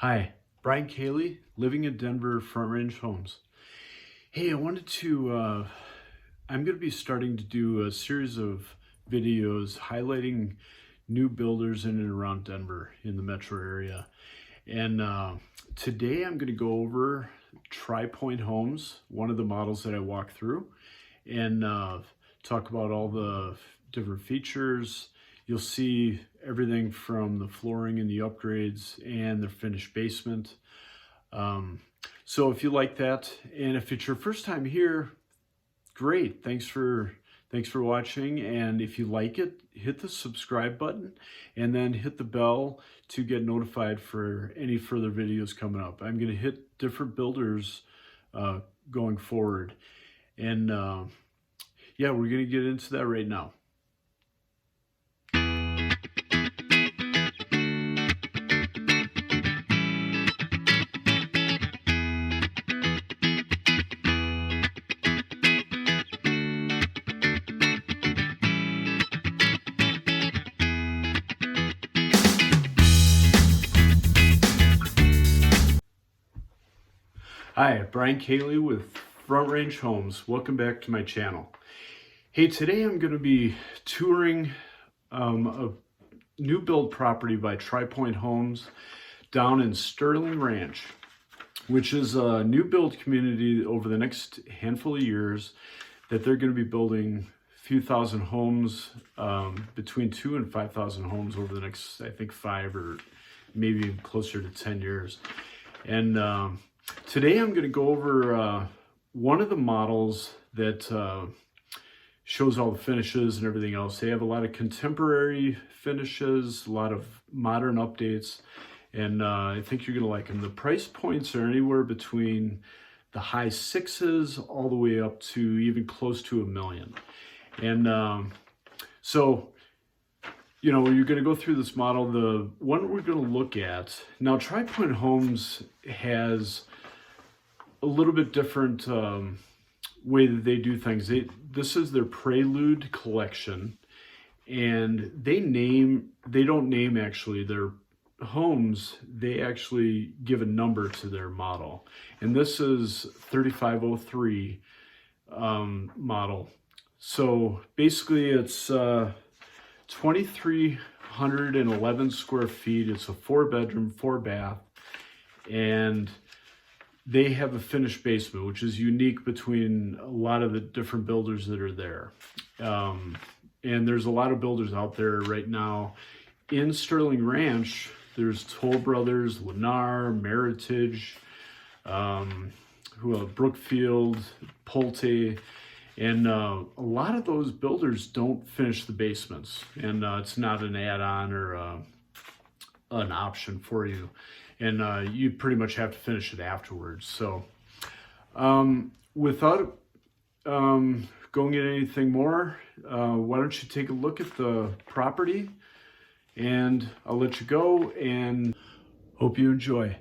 Hi, Brian Kaley, living in Denver, Front Range Homes. Hey, I'm going to be starting to do a series of videos highlighting new builders in and around Denver in the metro area. And today I'm going to go over Tri Pointe Homes, one of the models that I walk through, and talk about all the different features. You'll see everything from the flooring and the upgrades and the finished basement. So if you like that, and if it's your first time here, great. Thanks for watching. And if you like it, hit the subscribe button and then hit the bell to get notified for any further videos coming up. I'm going to hit different builders going forward. And yeah, we're going to get into that right now. Hi, Brian Kaley with Front Range Homes. Welcome back to my channel. Hey, today I'm going to be touring a new build property by Tri Pointe Homes down in Sterling Ranch, which is a new build community over the next handful of years that they're going to be building a few thousand homes, between 2,000 and 5,000 homes over the next, I think, 5 or maybe closer to 10 years. And today I'm going to go over one of the models that shows all the finishes and everything else. They have a lot of contemporary finishes, a lot of modern updates, and I think you're going to like them. The price points are anywhere between the high sixes all the way up to even close to $1 million. And so, you know, you're going to go through this model. The one we're going to look at now, Tri Pointe Homes has a little bit different way that they do things. This is their Prelude Collection, and they don't name actually their homes. They actually give a number to their model, and this is 3503 model. So basically it's 2,311 square feet. It's a 4-bedroom, 4-bath, and they have a finished basement, which is unique between a lot of the different builders that are there. And there's a lot of builders out there right now. In Sterling Ranch, there's Toll Brothers, Lennar, Maritage, Brookfield, Pulte, and a lot of those builders don't finish the basements, and it's not an add-on or an option for you, and you pretty much have to finish it afterwards. So without going into anything more, why don't you take a look at the property, and I'll let you go, and hope you enjoy.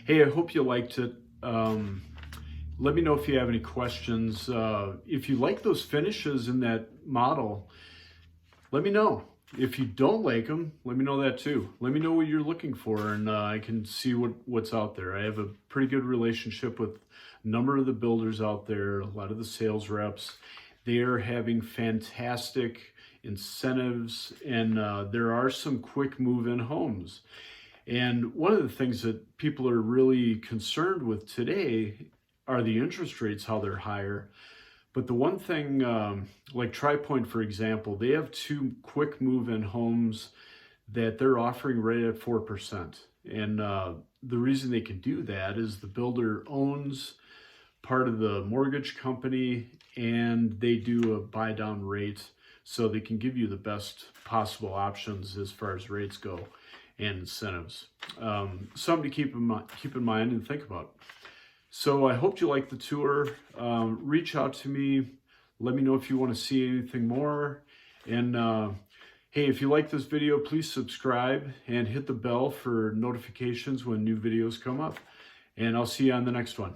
Hey, I hope you liked it. Let me know if you have any questions. If you like those finishes in that model, let me know. If you don't like them, let me know that too. Let me know what you're looking for, and I can see what's out there. I have a pretty good relationship with a number of the builders out there, a lot of the sales reps. They are having fantastic incentives, and there are some quick move-in homes. And one of the things that people are really concerned with today are the interest rates, how they're higher. But the one thing, like Tri Pointe, for example, they have 2 quick move-in homes that they're offering right at 4%. And the reason they can do that is the builder owns part of the mortgage company, and they do a buy down rate, so they can give you the best possible options as far as rates go and incentives. Something to keep in mind and think about. So I hope you like the tour. Reach out to me. Let me know if you want to see anything more. And hey, if you like this video, please subscribe and hit the bell for notifications when new videos come up. And I'll see you on the next one.